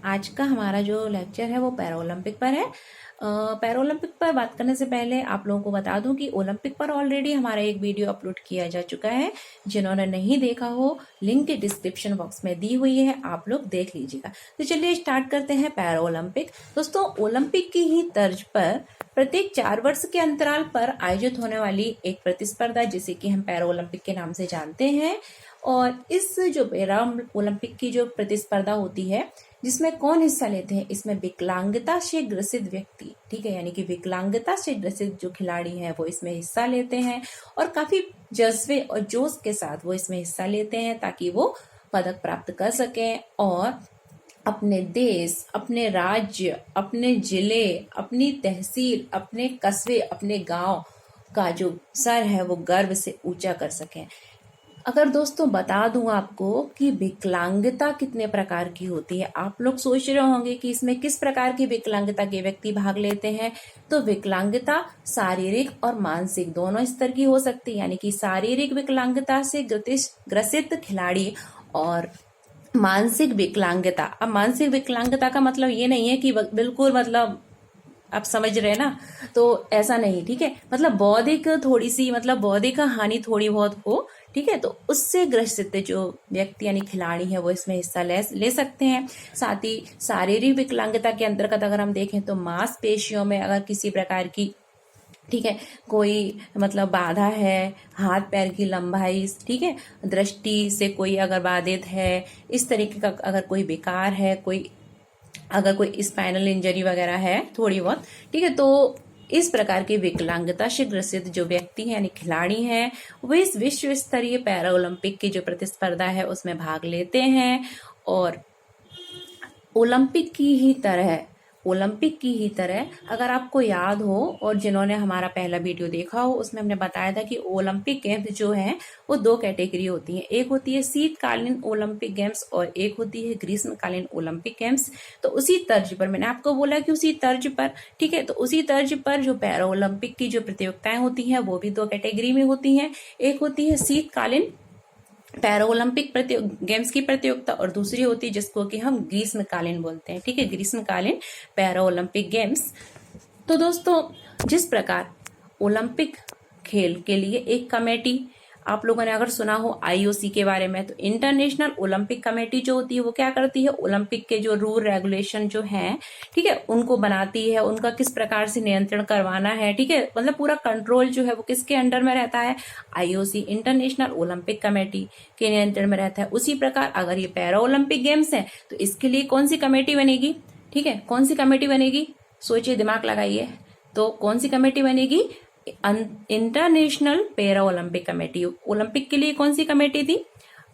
आज का हमारा जो लेक्चर है वो पैरा ओलंपिक पर है। पैरा ओलंपिक पर बात करने से पहले आप लोगों को बता दूं कि ओलंपिक पर ऑलरेडी हमारा एक वीडियो अपलोड किया जा चुका है। जिन्होंने नहीं देखा हो, लिंक डिस्क्रिप्शन बॉक्स में दी हुई है, आप लोग देख लीजिएगा। तो चलिए स्टार्ट करते हैं पैरा ओलंपिक। दोस्तों, ओलंपिक की ही तर्ज पर प्रत्येक 4 वर्ष के अंतराल पर आयोजित होने वाली एक प्रतिस्पर्धा जिसे कि हम पैरा ओलंपिक के नाम से जानते हैं। और इस जो पैरा ओलंपिक की जो प्रतिस्पर्धा होती है, जिसमें कौन हिस्सा लेते हैं, इसमें विकलांगता से ग्रसित व्यक्ति, ठीक है, यानी कि विकलांगता से ग्रसित जो खिलाड़ी हैं वो इसमें हिस्सा लेते हैं और काफी जज्बे और जोश के साथ वो इसमें हिस्सा लेते हैं ताकि वो पदक प्राप्त कर सकें और अपने देश, अपने राज्य, अपने जिले, अपनी तहसील, अपने कस्बे, अपने गांव का जो सर है वो गर्व से ऊंचा कर सकें। अगर दोस्तों बता दूं आपको कि विकलांगता कितने प्रकार की होती है, आप लोग सोच रहे होंगे कि इसमें किस प्रकार की विकलांगता के व्यक्ति भाग लेते हैं। तो विकलांगता शारीरिक और मानसिक दोनों स्तर की हो सकती है, यानी कि शारीरिक विकलांगता से ग्रसित खिलाड़ी और मानसिक विकलांगता। अब मानसिक विकलांगता का मतलब ये नहीं है कि बिल्कुल मतलब आप समझ रहे हैं ना, तो ऐसा नहीं, ठीक है, मतलब बौद्धिक थोड़ी सी, मतलब बौद्धिक हानि थोड़ी बहुत हो, ठीक है, तो उससे ग्रसित जो व्यक्ति यानी खिलाड़ी है वो इसमें हिस्सा ले सकते हैं। साथ ही शारीरिक विकलांगता के अंतर्गत अगर हम देखें तो मांसपेशियों में अगर किसी प्रकार की, ठीक है, कोई मतलब बाधा है, हाथ पैर की लंबाई, ठीक है, दृष्टि से कोई अगर बाधित है, इस तरीके का अगर कोई विकार है, कोई अगर कोई स्पाइनल इंजरी वगैरह है थोड़ी बहुत, ठीक है, तो इस प्रकार की विकलांगता से ग्रसित जो व्यक्ति हैं यानी खिलाड़ी हैं वो इस विश्व स्तरीय पैरा ओलंपिक की जो प्रतिस्पर्धा है उसमें भाग लेते हैं। और ओलंपिक की ही तरह अगर आपको याद हो और जिन्होंने हमारा पहला वीडियो देखा हो उसमें हमने बताया था कि ओलंपिक गेम्स जो हैं वो 2 कैटेगरी होती हैं। एक होती है शीतकालीन ओलंपिक गेम्स और एक होती है ग्रीष्मकालीन ओलंपिक गेम्स। तो उसी तर्ज पर मैंने आपको बोला कि उसी तर्ज पर, ठीक है, तो उसी तर्ज पर जो पैरा ओलंपिक की जो प्रतियोगिताएं होती हैं वो भी 2 कैटेगरी में होती हैं। एक होती है शीतकालीन पैरा ओलंपिक गेम्स की प्रतियोगिता और दूसरी होती है जिसको कि हम ग्रीष्मकालीन बोलते हैं, ठीक है, ग्रीष्मकालीन पैरा ओलंपिक गेम्स। तो दोस्तों, जिस प्रकार ओलंपिक खेल के लिए एक कमेटी, आप लोगों ने अगर सुना हो आईओसी के बारे में, तो इंटरनेशनल ओलंपिक कमेटी जो होती है वो क्या करती है, ओलंपिक के जो रूल रेगुलेशन जो हैं, ठीक है, उनको बनाती है, उनका किस प्रकार से नियंत्रण करवाना है, ठीक है, मतलब पूरा कंट्रोल जो है वो किसके अंडर में रहता है, आईओसी इंटरनेशनल ओलंपिक कमेटी के नियंत्रण में रहता है। उसी प्रकार अगर ये पैरा ओलंपिक गेम्स है तो इसके लिए कौन सी कमेटी बनेगी, ठीक है, कौन सी कमेटी बनेगी, सोचिए, दिमाग लगाइए, तो कौन सी कमेटी बनेगी, international para Olympic committee. Olympic के लिए कौन सी कमेटी थी,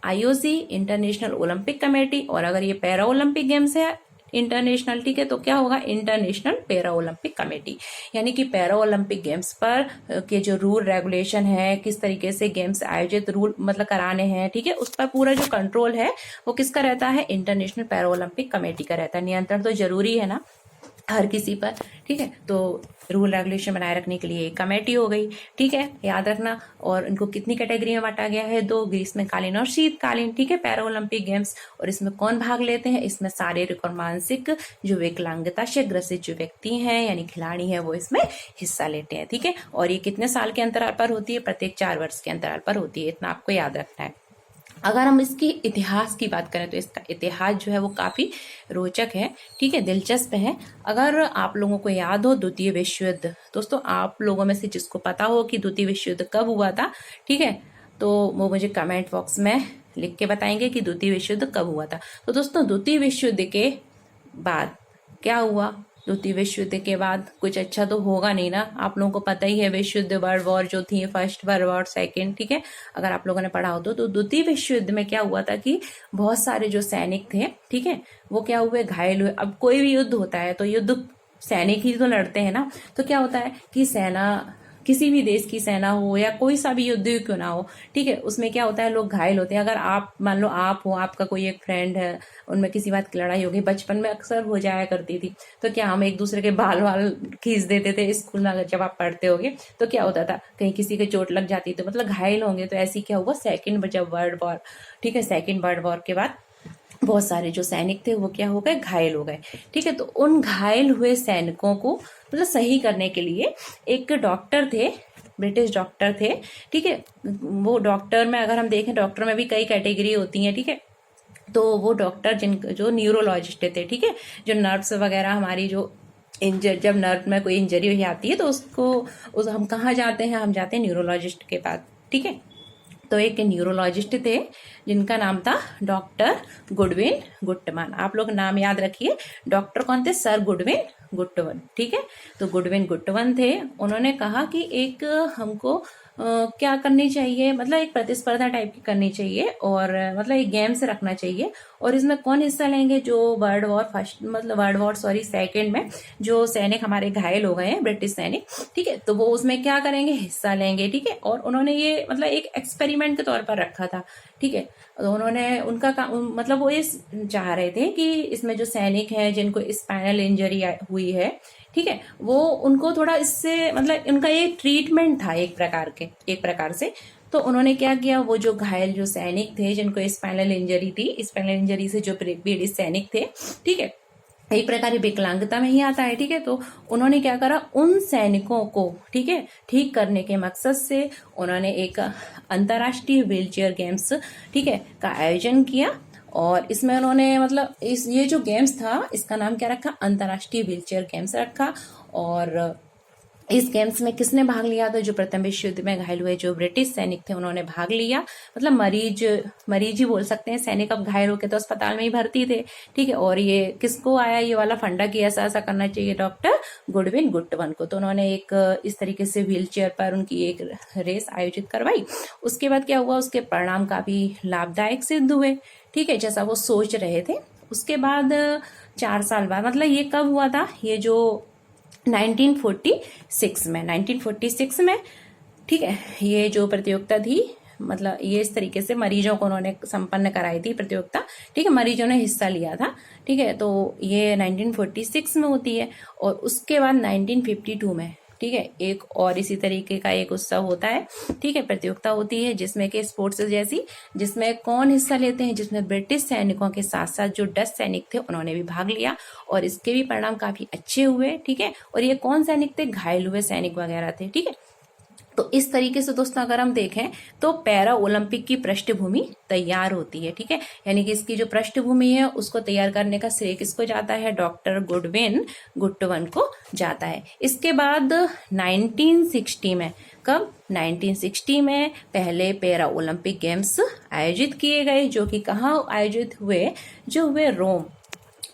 आईओसी इंटरनेशनल ओलंपिक कमेटी। और अगर ये पैरा ओलंपिक गेम्स है इंटरनेशनल, ठीक है, तो क्या होगा, इंटरनेशनल पैरा ओलंपिक कमेटी। यानी कि पैरा ओलंपिक गेम्स पर के जो रूल रेगुलेशन है, किस तरीके से गेम्स आयोजित रूल मतलब कराने हैं, ठीक है, उस पर पूरा जो कंट्रोल है वो किसका रहता है, इंटरनेशनल पैरा ओलंपिक कमेटी का रहता है। नियंत्रण तो जरूरी है ना हर किसी पर, ठीक है, तो रूल रेगुलेशन बनाए रखने के लिए एक कमेटी हो गई, ठीक है, याद रखना। और इनको कितनी कैटेगरी में बांटा गया है, 2, ग्रीष्मकालीन और शीतकालीन, ठीक है, पैरा ओलंपिक गेम्स। और इसमें कौन भाग लेते हैं, इसमें शारीरिक और मानसिक जो विकलांगता से ग्रसित जो व्यक्ति हैं यानी खिलाड़ी हैं वो इसमें हिस्सा लेते हैं, ठीक है। और ये कितने साल के अंतराल पर होती है, प्रत्येक 4 वर्ष के अंतराल पर होती है, इतना आपको याद रखना है। अगर हम इसकी इतिहास की बात करें तो इसका इतिहास जो है वो काफी रोचक है, ठीक है, दिलचस्प है। अगर आप लोगों को याद हो द्वितीय विश्व युद्ध, दोस्तों आप लोगों में से जिसको पता हो कि द्वितीय विश्व युद्ध कब हुआ था, ठीक है, तो वो मुझे कमेंट बॉक्स में लिख के बताएंगे कि द्वितीय विश्व युद्ध कब हुआ था। तो दोस्तों, द्वितीय विश्व युद्ध के बाद क्या हुआ, द्वितीय विश्व युद्ध के बाद कुछ अच्छा तो होगा नहीं ना, आप लोगों को पता ही है विश्व युद्ध, वर्ल्ड वॉर जो थी, फर्स्ट वर्ल्ड वॉर, सेकंड, ठीक है, अगर आप लोगों ने पढ़ा हो तो द्वितीय विश्व युद्ध में क्या हुआ था कि बहुत सारे जो सैनिक थे, ठीक है, वो क्या हुए, घायल हुए। अब कोई भी युद्ध होता है तो युद्ध सैनिक ही तो लड़ते हैं ना, तो क्या होता है कि सेना, किसी भी देश की सेना हो या कोई सा भी युद्ध क्यों ना हो, ठीक है, उसमें क्या होता है, लोग घायल होते हैं। अगर आप मान लो आप हो, आपका कोई एक फ्रेंड है, उनमें किसी बात की लड़ाई होगी, बचपन में अक्सर हो जाया करती थी, तो क्या हम एक दूसरे के बाल वाल खींच देते थे स्कूल में, अगर जब आप पढ़ते होगे तो क्या होता था, कहीं किसी के चोट लग जाती तो मतलब घायल होंगे। तो ऐसी क्या हुआ, सेकेंड जब वर्ल्ड वॉर, ठीक है, सेकेंड वर्ल्ड वॉर के बाद बहुत सारे जो सैनिक थे वो क्या हो गए, घायल हो गए। ठीक है, तो उन घायल हुए सैनिकों को मतलब सही करने के लिए एक डॉक्टर थे, ब्रिटिश डॉक्टर थे। ठीक है, वो डॉक्टर में अगर हम देखें, डॉक्टर में भी कई कैटेगरी होती हैं। ठीक है, तो वो डॉक्टर जो न्यूरोलॉजिस्ट थे, ठीक है, जो नर्व्स वगैरह हमारी जो जब नर्व में कोई इंजरी हो जाती है तो हम कहाँ जाते हैं, हम जाते हैं न्यूरोलॉजिस्ट के पास। ठीक है, तो एक न्यूरोलॉजिस्ट थे जिनका नाम था डॉक्टर गुडविन गुट्टमैन। आप लोग नाम याद रखिए, डॉक्टर कौन थे, सर गुडविन गुट्टमैन। ठीक है, तो गुडविन गुट्टमैन थे। उन्होंने कहा कि एक हमको क्या करनी चाहिए, मतलब एक प्रतिस्पर्धा टाइप की करनी चाहिए और मतलब एक गेम्स रखना चाहिए। और इसमें कौन हिस्सा लेंगे, जो वर्ल्ड वॉर सेकेंड में जो सैनिक हमारे घायल हो गए हैं, ब्रिटिश सैनिक, ठीक है, तो वो उसमें क्या करेंगे, हिस्सा लेंगे। ठीक है, और उन्होंने ये मतलब एक एक्सपेरिमेंट के तौर पर रखा था। ठीक है, तो उन्होंने मतलब वो ये चाह रहे थे कि इसमें जो सैनिक हैं जिनको स्पाइनल इंजरी हुई है, ठीक है, वो उनको थोड़ा इससे मतलब उनका ये ट्रीटमेंट था एक प्रकार से। तो उन्होंने क्या किया, वो जो घायल जो सैनिक थे जिनको स्पाइनल इंजरी थी, स्पाइनल इंजरी से जो ब्रिटिश सैनिक थे, ठीक है, एक प्रकार की विकलांगता में ही आता है। ठीक है, तो उन्होंने क्या करा, उन सैनिकों को ठीक है ठीक करने के मकसद से उन्होंने एक अंतर्राष्ट्रीय व्हीलचेयर गेम्स ठीक है का आयोजन किया। और इसमें उन्होंने मतलब ये जो गेम्स था इसका नाम क्या रखा, अंतर्राष्ट्रीय व्हीलचेयर गेम्स रखा। और इस गेम्स में किसने भाग लिया, तो जो प्रथम विश्व युद्ध में घायल हुए जो ब्रिटिश सैनिक थे उन्होंने भाग लिया। मतलब मरीज ही बोल सकते हैं, सैनिक अब घायल होके तो अस्पताल में ही भर्ती थे। ठीक है, और ये किसको आया ये वाला फंडा कि ऐसा ऐसा करना चाहिए, डॉक्टर गुडविन गुट्टमैन को। तो उन्होंने एक इस तरीके से व्हील चेयर पर उनकी एक रेस आयोजित करवाई। उसके बाद क्या हुआ, उसके परिणाम काफी लाभदायक सिद्ध हुए। ठीक है, जैसा वो सोच रहे थे। उसके बाद 4 साल बाद, मतलब ये कब हुआ था, ये जो 1946 में ठीक है, ये जो प्रतियोगिता थी, मतलब ये इस तरीके से मरीजों को उन्होंने संपन्न कराई थी प्रतियोगिता। ठीक है, मरीजों ने हिस्सा लिया था। ठीक है, तो ये 1946 में होती है। और उसके बाद 1952 में ठीक है एक और इसी तरीके का एक उत्सव होता है। ठीक है, प्रतियोगिता होती है जिसमें कि स्पोर्ट्स जैसी, जिसमें कौन हिस्सा लेते हैं, जिसमें ब्रिटिश सैनिकों के साथ साथ जो डच सैनिक थे उन्होंने भी भाग लिया और इसके भी परिणाम काफी अच्छे हुए। ठीक है, और ये कौन सैनिक थे, घायल हुए सैनिक वगैरह थे। ठीक है, तो इस तरीके से दोस्तों अगर हम देखें तो पैरा ओलंपिक की पृष्ठभूमि तैयार होती है। ठीक है, यानी कि इसकी जो पृष्ठभूमि है उसको तैयार करने का श्रेय किसको जाता है, डॉक्टर गुडविन गुट्टमैन को जाता है। इसके बाद 1960 में, कब, 1960 में पहले पैरा ओलंपिक गेम्स आयोजित किए गए, जो कि कहाँ आयोजित हुए, जो हुए रोम।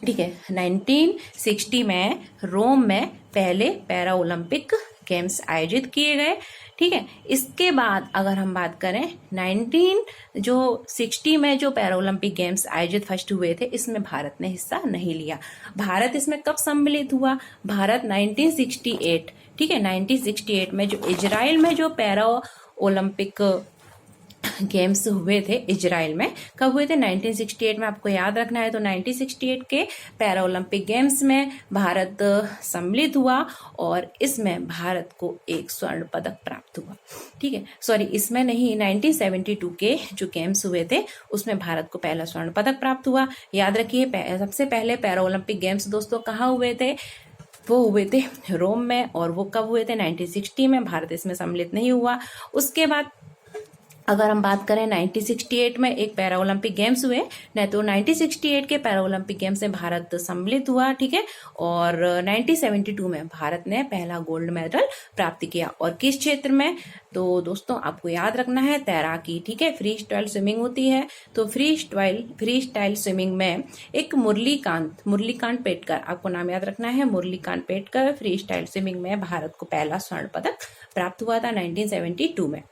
ठीक है, 1960 में रोम में पहले पैरा ओलंपिक गेम्स आयोजित किए गए। ठीक है, इसके बाद अगर हम बात करें 1960 में जो पैरा ओलंपिक गेम्स आयोजित फर्स्ट हुए थे, इसमें भारत ने हिस्सा नहीं लिया। भारत इसमें कब सम्मिलित हुआ, भारत 1968, ठीक है, 1968 में जो इजराइल में जो पैरा ओलंपिक गेम्स हुए थे इजराइल में, कब हुए थे, 1968 में। आपको याद रखना है, तो 1968 के पैरा ओलंपिक गेम्स में भारत सम्मिलित हुआ और इसमें भारत को एक स्वर्ण पदक प्राप्त हुआ। ठीक है, सॉरी इसमें नहीं, 1972 के जो गेम्स हुए थे उसमें भारत को पहला स्वर्ण पदक प्राप्त हुआ। याद रखिए, सबसे पहले पैरा ओलंपिक गेम्स दोस्तों कहाँ हुए थे, वो हुए थे रोम में। और वो कब हुए थे, 1960 में। भारत इसमें सम्मिलित नहीं हुआ। उसके बाद अगर हम बात करें 1968 में एक पैरा ओलंपिक गेम्स हुए न, तो 1968 के पैरा ओलंपिक गेम्स में भारत सम्मिलित हुआ। ठीक है, और 1972 में भारत ने पहला गोल्ड मेडल प्राप्त किया। और किस क्षेत्र में, तो दोस्तों आपको याद रखना है, तैराकी। ठीक है, फ्री स्टाइल स्विमिंग होती है, तो फ्री स्टाइल स्विमिंग में एक मुरलीकांत पेटकर, आपको नाम याद रखना है, Murlikant Petkar, free style swimming में भारत को पहला स्वर्ण पदक प्राप्त हुआ था 1972 में।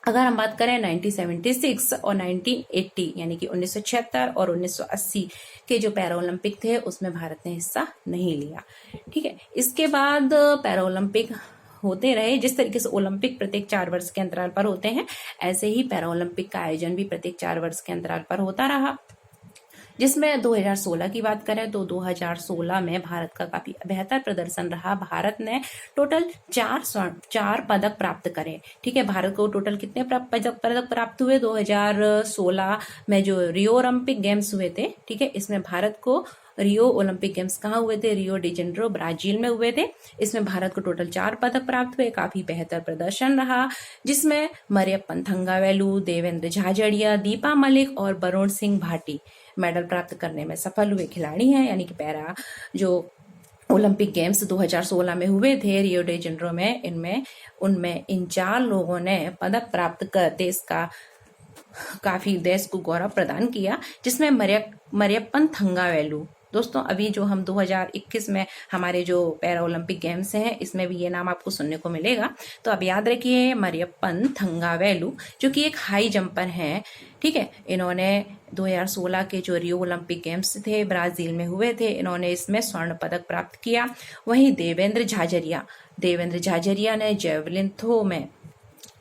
अगर हम बात करें 1976 और 1980 यानी कि 1976 और 1980 के जो पैरा ओलंपिक थे उसमें भारत ने हिस्सा नहीं लिया। ठीक है, इसके बाद पैरा ओलंपिक होते रहे। जिस तरीके से ओलंपिक प्रत्येक 4 वर्ष के अंतराल पर होते हैं, ऐसे ही पैरा ओलंपिक का आयोजन भी प्रत्येक 4 वर्ष के अंतराल पर होता रहा। जिसमें 2016 की बात करें तो 2016 में भारत का काफी बेहतर प्रदर्शन रहा। भारत ने टोटल 4 पदक प्राप्त करे। ठीक है, भारत को टोटल कितने पदक प्राप्त हुए? 2016 में जो रियो ओलंपिक गेम्स हुए थे, ठीक है, इसमें भारत को रियो ओलंपिक गेम्स कहाँ हुए थे? रियो डी जेनेरो ब्राजील में हुए थे। इसमें भारत को टोटल 4 पदक प्राप्त हुए, काफी बेहतर प्रदर्शन रहा, जिसमें मरियप्पन थंगावेलु, देवेंद्र झाझड़िया, दीपा मलिक और वरुण सिंह भाटी मेडल प्राप्त करने में सफल हुए खिलाड़ी हैं। यानी कि पैरा जो ओलंपिक गेम्स 2016 में हुए थे रियो डी जेनेरो में, उनमें इन 4 लोगों ने पदक प्राप्त कर देश को गौरव प्रदान किया, जिसमें मरियप्पन थंगावेलु। दोस्तों अभी जो हम 2021 में हमारे जो पैरा ओलंपिक गेम्स हैं, इसमें भी ये नाम आपको सुनने को मिलेगा। तो अब याद रखिए मरियप्पन थंगावेलु जो कि एक हाई जंपर हैं। ठीक है, इन्होंने 2016 के जो रियो ओलंपिक गेम्स थे ब्राजील में हुए थे, इन्होंने इसमें स्वर्ण पदक प्राप्त किया। वहीं देवेंद्र झाझड़िया ने जेवलिन थ्रो में,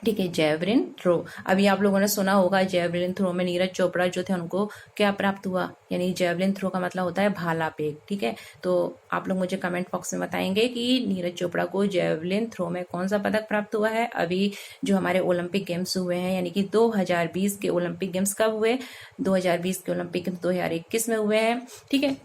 ठीक है, जेवलिन थ्रो, अभी आप लोगों ने सुना होगा जेवलिन थ्रो में नीरज चोपड़ा जो थे उनको क्या प्राप्त हुआ? यानी जेवलिन थ्रो का मतलब होता है भाला फेंक। ठीक है, तो आप लोग मुझे कमेंट बॉक्स में बताएंगे कि नीरज चोपड़ा को जेवलिन थ्रो में कौन सा पदक प्राप्त हुआ है। अभी जो हमारे ओलंपिक गेम्स हुए हैं, यानी कि 2020 के ओलंपिक गेम्स कब हुए? 2020 के ओलंपिक गेम्स 2021 में हुए हैं। ठीक है,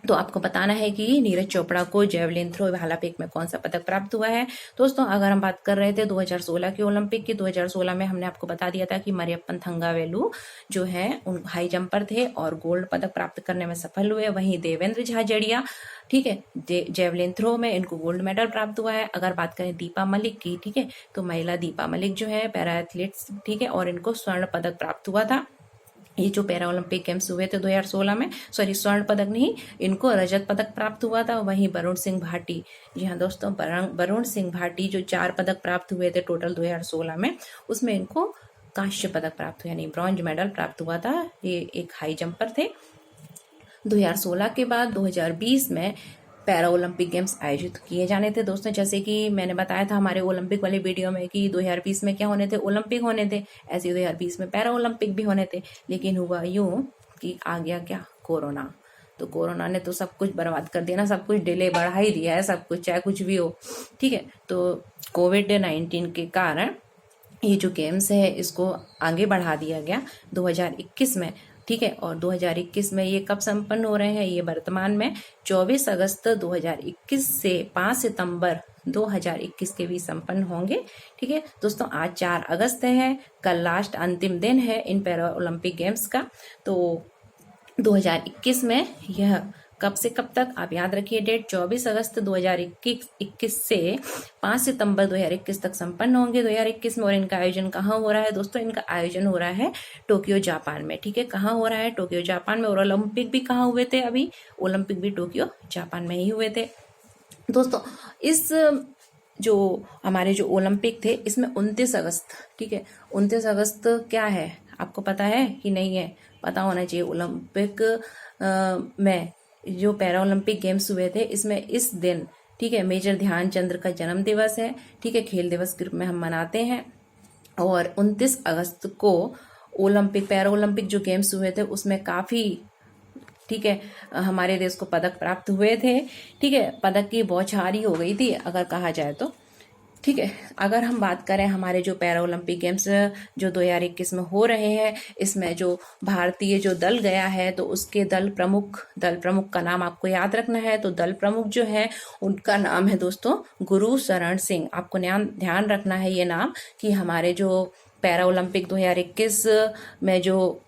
तो आपको बताना है कि नीरज चोपड़ा को जेवलिन थ्रो भाला फेंक में कौन सा पदक प्राप्त हुआ है। दोस्तों अगर हम बात कर रहे थे 2016 के ओलंपिक की, 2016 में हमने आपको बता दिया था कि मरियप्पन थंगावेलु जो है उन हाई जंपर थे और गोल्ड पदक प्राप्त करने में सफल हुए। वहीं देवेंद्र झाझड़िया, ठीक है, जेवलिन थ्रो में इनको गोल्ड मेडल प्राप्त हुआ है। अगर बात करें दीपा मलिक की, ठीक है, तो महिला दीपा मलिक जो है पैरा एथलीट्स, ठीक है, और इनको स्वर्ण पदक प्राप्त हुआ था। ये जो पैरा ओलंपिक गेम्स हुए थे 2016 में, सॉरी स्वर्ण पदक नहीं, इनको रजत पदक प्राप्त हुआ था। वहीं वरुण सिंह भाटी, जी हाँ दोस्तों, वरुण सिंह भाटी जो 4 पदक प्राप्त हुए थे टोटल 2016 में, उसमें इनको कांस्य पदक प्राप्त हुआ, यानी ब्रॉन्ज मेडल प्राप्त हुआ था। ये एक हाई जंपर थे। 2016 के बाद 2020 में पैरा ओलंपिक गेम्स आयोजित किए जाने थे। दोस्तों जैसे कि मैंने बताया था हमारे ओलंपिक वाले वीडियो में कि 2020 में क्या होने थे? ओलंपिक होने थे। ऐसे 2020 में पैरा ओलंपिक भी होने थे, लेकिन हुआ यूं कि आ गया क्या? कोरोना। तो कोरोना ने तो सब कुछ बर्बाद कर दिया ना, सब कुछ डिले बढ़ा ही दिया है, सब कुछ चाहे कुछ भी हो। ठीक है, तो कोविड-19 के कारण ये जो गेम्स है इसको आगे बढ़ा दिया गया 2021 में। ठीक है, और 2021 में ये कब संपन्न हो रहे हैं? ये वर्तमान में 24 अगस्त 2021 से 5 सितंबर 2021 के बीच संपन्न होंगे। ठीक है दोस्तों, आज 4 अगस्त है, कल लास्ट अंतिम दिन है इन पैरा ओलंपिक गेम्स का। तो 2021 में यह कब से कब तक आप याद रखिए डेट, 24 अगस्त 2021 से 5 सितंबर 2021 तक संपन्न होंगे 2021 में। और इनका आयोजन कहाँ हो रहा है दोस्तों? इनका आयोजन हो रहा है टोक्यो जापान में। ठीक है, कहाँ हो रहा है? टोक्यो जापान में। और ओलंपिक भी कहाँ हुए थे? अभी ओलंपिक भी टोक्यो जापान में ही हुए थे। दोस्तों इस जो हमारे जो ओलंपिक थे इसमें 29 अगस्त, ठीक है, 29 अगस्त क्या है आपको पता है कि नहीं है? पता होना चाहिए। ओलंपिक में जो पैरा ओलंपिक गेम्स हुए थे इसमें इस दिन, ठीक है, मेजर ध्यानचंद का जन्म दिवस है। ठीक है, खेल दिवस के रूप में हम मनाते हैं। और 29 अगस्त को ओलंपिक पैरा ओलंपिक जो गेम्स हुए थे उसमें काफी, ठीक है, हमारे देश को पदक प्राप्त हुए थे। ठीक है, पदक की बौछारी हो गई थी अगर कहा जाए तो। ठीक है, अगर हम बात करें हमारे जो पैरा ओलंपिक गेम्स जो 2021 में हो रहे हैं, इसमें जो भारतीय जो दल गया है तो उसके दल प्रमुख का नाम आपको याद रखना है। तो दल प्रमुख जो है उनका नाम है दोस्तों गुरुशरण सिंह। आपको ध्यान रखना है ये नाम कि हमारे जो पैरा ओलंपिक 2021 में जो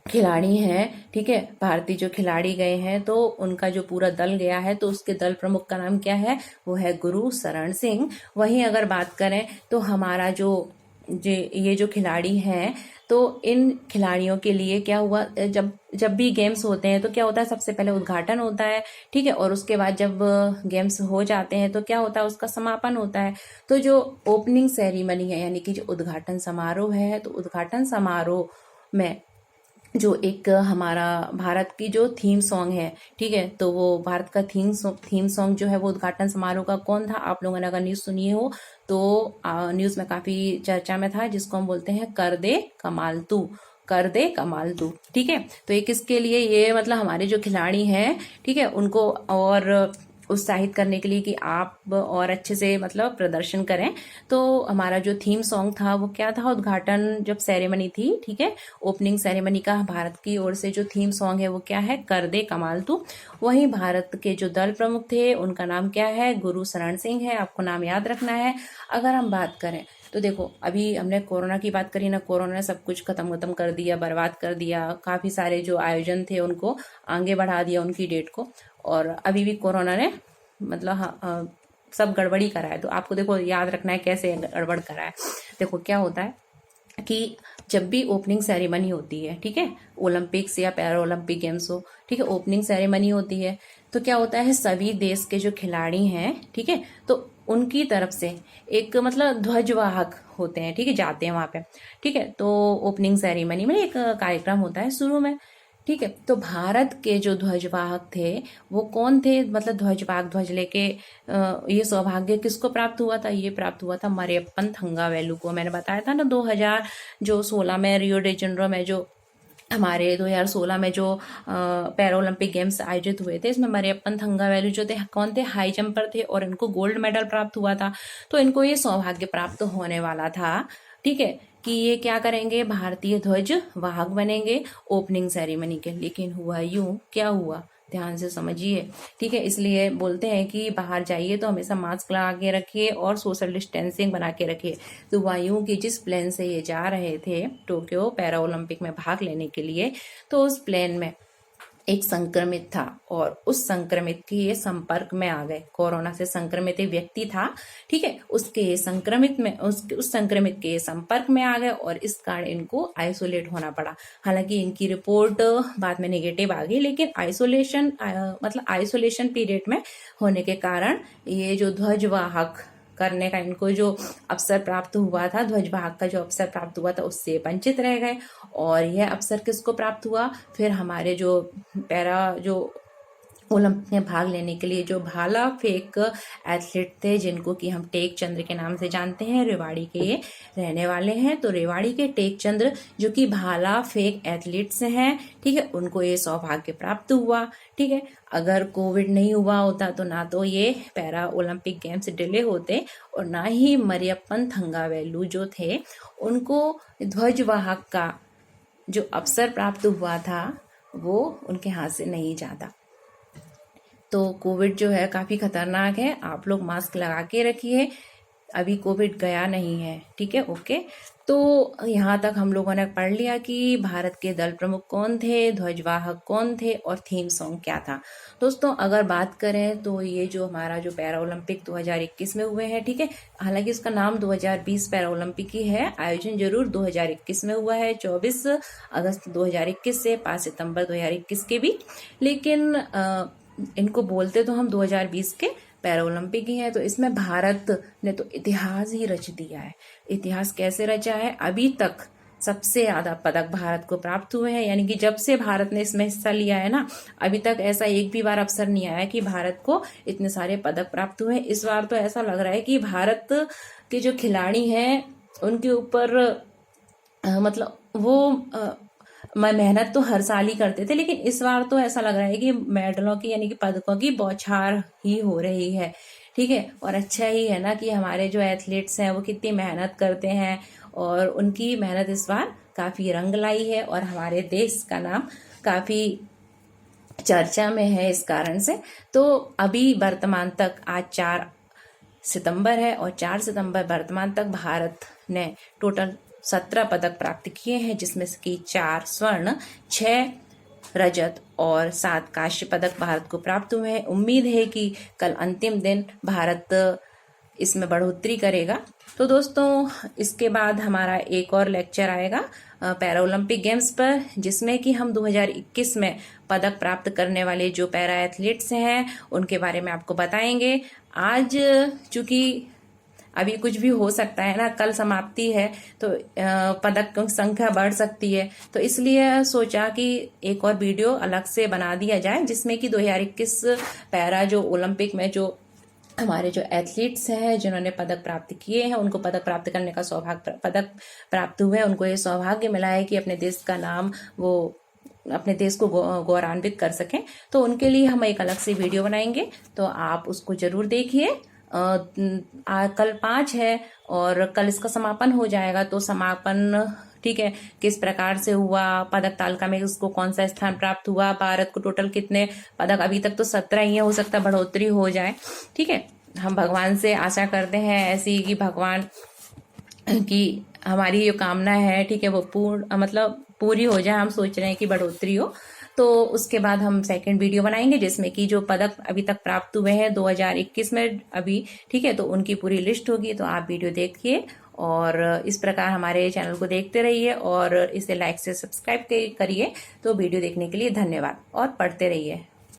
खिलाड़ी हैं, ठीक है, भारतीय जो खिलाड़ी गए हैं तो उनका जो पूरा दल गया है तो उसके दल प्रमुख का नाम क्या है? वो है गुरुशरण सिंह। वहीं अगर बात करें तो हमारा ये जो खिलाड़ी हैं तो इन खिलाड़ियों के लिए क्या हुआ, जब भी गेम्स होते हैं तो क्या होता है? सबसे पहले उद्घाटन होता है, ठीक है, और उसके बाद जब गेम्स हो जाते हैं तो क्या होता है? उसका समापन होता है। तो जो ओपनिंग सेरेमनी है यानी कि जो उद्घाटन समारोह है, तो उद्घाटन समारोह में जो एक हमारा भारत की जो थीम सॉन्ग है, ठीक है, तो वो भारत का थीम सॉन्ग जो है वो उद्घाटन समारोह का कौन था? आप लोगों ने अगर न्यूज़ सुनी हो तो न्यूज़ में काफी चर्चा में था, जिसको हम बोलते हैं कर दे कमाल तू। कर दे कमाल तू। ठीक है, तो ये किसके लिए, ये मतलब हमारे जो खिलाड़ी हैं, ठीक है, उनको और उत्साहित करने के लिए कि आप और अच्छे से मतलब प्रदर्शन करें। तो हमारा जो थीम सॉन्ग था वो क्या था, उद्घाटन जब सेरेमनी थी, ठीक है, ओपनिंग सेरेमनी का भारत की ओर से जो थीम सॉन्ग है वो क्या है, कर दे कमाल तू। वहीं भारत के जो दल प्रमुख थे उनका नाम क्या है, गुरु शरण सिंह है, आपको नाम याद रखना है। अगर हम बात करें तो देखो, अभी हमने कोरोना की बात करी ना, कोरोना ने सब कुछ खत्म कर दिया, बर्बाद कर दिया, काफी सारे जो आयोजन थे उनको आगे बढ़ा दिया उनकी डेट को, और अभी भी कोरोना ने मतलब सब गड़बड़ी करा है। तो आपको देखो याद रखना है कैसे गड़बड़ करा है। देखो क्या होता है कि जब भी ओपनिंग सेरेमनी होती है, ठीक है, ओलंपिक्स या पैरा ओलंपिक गेम्स हो, ठीक है, ओपनिंग सेरेमनी होती है तो क्या होता है, सभी देश के जो खिलाड़ी हैं, ठीक है, तो उनकी तरफ से एक मतलब ध्वजवाहक होते हैं, ठीक है, जाते हैं वहां पे, ठीक है। तो ओपनिंग सेरेमनी में एक कार्यक्रम होता है शुरू में, ठीक है। तो भारत के जो ध्वजवाहक थे वो कौन थे, मतलब ध्वजवाहक ध्वज लेके ये सौभाग्य किसको प्राप्त हुआ था, ये प्राप्त हुआ था मरियप्पन थंगावेलु को। मैंने बताया था ना 2016 में रियो डे जेनेरो में जो हमारे 2016 में जो पैरा ओलंपिक गेम्स आयोजित हुए थे, इसमें मरियप्पन थंगावेलु जो थे कौन थे, हाई जंपर थे, और इनको गोल्ड मेडल प्राप्त हुआ था। तो इनको ये सौभाग्य प्राप्त होने वाला था, ठीक है, कि ये क्या करेंगे, भारतीय ध्वज वाहक बनेंगे ओपनिंग सेरेमनी के। लेकिन हुआ यूं, क्या हुआ, ध्यान से समझिए, ठीक है। इसलिए बोलते हैं कि बाहर जाइए तो हमेशा मास्क लगा के रखिए और सोशल डिस्टेंसिंग बना के रखिए। तो वायुओं की जिस प्लेन से ये जा रहे थे टोक्यो पैरा ओलंपिक में भाग लेने के लिए, तो उस प्लेन में एक संक्रमित था और उस संक्रमित के ये संपर्क में आ गए, कोरोना से संक्रमित एक व्यक्ति था, ठीक है, उसके संक्रमित में उस संक्रमित के संपर्क में आ गए और इस कारण इनको आइसोलेट होना पड़ा। हालांकि इनकी रिपोर्ट बाद में नेगेटिव आ गई, लेकिन आइसोलेशन मतलब आइसोलेशन पीरियड में होने के कारण ये जो ध्वजवाहक करने का इनको जो अवसर प्राप्त हुआ था, ध्वजवाहक का जो अवसर प्राप्त हुआ था, उससे वंचित रह गए। और यह अवसर किसको प्राप्त हुआ, फिर हमारे जो पैरा जो ओलंपिक में भाग लेने के लिए जो भाला फेंक एथलीट थे, जिनको कि हम टेक चंद्र के नाम से जानते हैं, रेवाड़ी के ये रहने वाले हैं। तो रेवाड़ी के टेक चंद्र जो कि भाला फेंक एथलीट्स हैं, ठीक है, उनको ये सौभाग्य प्राप्त हुआ, ठीक है। अगर कोविड नहीं हुआ होता तो ना तो ये पैरा ओलंपिक गेम्स डिले होते और ना ही मरियप्पन थंगावेलु जो थे उनको ध्वजवाहक का जो अवसर प्राप्त हुआ था वो उनके हाथ से नहीं जाता। तो कोविड जो है काफ़ी खतरनाक है, आप लोग मास्क लगा के रखिए, अभी कोविड गया नहीं है, ठीक है, ओके। तो यहाँ तक हम लोगों ने पढ़ लिया कि भारत के दल प्रमुख कौन थे, ध्वजवाहक कौन थे और थीम सॉन्ग क्या था। दोस्तों अगर बात करें तो ये जो हमारा जो पैरा ओलंपिक 2021 में हुए हैं, ठीक है, हालांकि इसका नाम 2020 पैरा ओलंपिक ही है, आयोजन जरूर 2021 में हुआ है, 24 अगस्त 2021 से 5 सितंबर 2021 के बीच, लेकिन इनको बोलते तो हम 2020 के पैरा ओलंपिक ही है। तो इसमें भारत ने तो इतिहास ही रच दिया है। इतिहास कैसे रचा है, अभी तक सबसे ज्यादा पदक भारत को प्राप्त हुए हैं, यानी कि जब से भारत ने इसमें हिस्सा लिया है ना, अभी तक ऐसा एक भी बार अवसर नहीं आया कि भारत को इतने सारे पदक प्राप्त हुए। इस बार तो ऐसा लग रहा है कि भारत के जो खिलाड़ी हैं उनके ऊपर मतलब वो मेहनत तो हर साल ही करते थे, लेकिन इस बार तो ऐसा लग रहा है कि मेडलों की यानी कि पदकों की बौछार ही हो रही है, ठीक है। और अच्छा ही है ना कि हमारे जो एथलीट्स हैं वो कितनी मेहनत करते हैं और उनकी मेहनत इस बार काफी रंग लाई है और हमारे देश का नाम काफी चर्चा में है इस कारण से। तो अभी वर्तमान तक आज 4 सितंबर है और 4 सितंबर वर्तमान तक भारत ने टोटल 17 पदक प्राप्त किए हैं, जिसमें से कि 4 स्वर्ण, 6 रजत और 7 कांस्य पदक भारत को प्राप्त हुए हैं। उम्मीद है कि कल अंतिम दिन भारत इसमें बढ़ोतरी करेगा। तो दोस्तों इसके बाद हमारा एक और लेक्चर आएगा पैरा ओलंपिक गेम्स पर, जिसमें कि हम 2021 में पदक प्राप्त करने वाले जो पैरा एथलीट्स हैं उनके बारे में आपको बताएंगे। आज चूंकि अभी कुछ भी हो सकता है ना, कल समाप्ति है तो पदक की संख्या बढ़ सकती है, तो इसलिए सोचा कि एक और वीडियो अलग से बना दिया जाए जिसमें कि 2021 पैरा जो ओलंपिक में जो हमारे जो एथलीट्स हैं जिन्होंने पदक प्राप्त किए हैं, उनको पदक प्राप्त करने का सौभाग्य पदक प्राप्त हुआ है, उनको ये सौभाग्य मिला है कि अपने देश का नाम वो अपने देश को गौरवान्वित कर सकें। तो उनके लिए हम एक अलग से वीडियो बनाएंगे, तो आप उसको जरूर देखिए। कल 5 है और कल इसका समापन हो जाएगा। तो समापन ठीक है, किस प्रकार से हुआ, पदक तालिका में उसको कौन सा स्थान प्राप्त हुआ, भारत को टोटल कितने पदक, अभी तक तो 17 ही है, हो सकता है बढ़ोतरी हो जाए। ठीक है, हम भगवान से आशा करते हैं ऐसी कि भगवान की हमारी जो कामना है, ठीक है, वो पूरी हो जाए। हम सोच रहे हैं कि बढ़ोतरी हो। तो उसके बाद हम सेकंड वीडियो बनाएंगे जिसमें कि जो पदक अभी तक प्राप्त हुए हैं 2021 में अभी, ठीक है, तो उनकी पूरी लिस्ट होगी। तो आप वीडियो देखिए और इस प्रकार हमारे चैनल को देखते रहिए और इसे लाइक से सब्सक्राइब करिए। तो वीडियो देखने के लिए धन्यवाद और पढ़ते रहिए।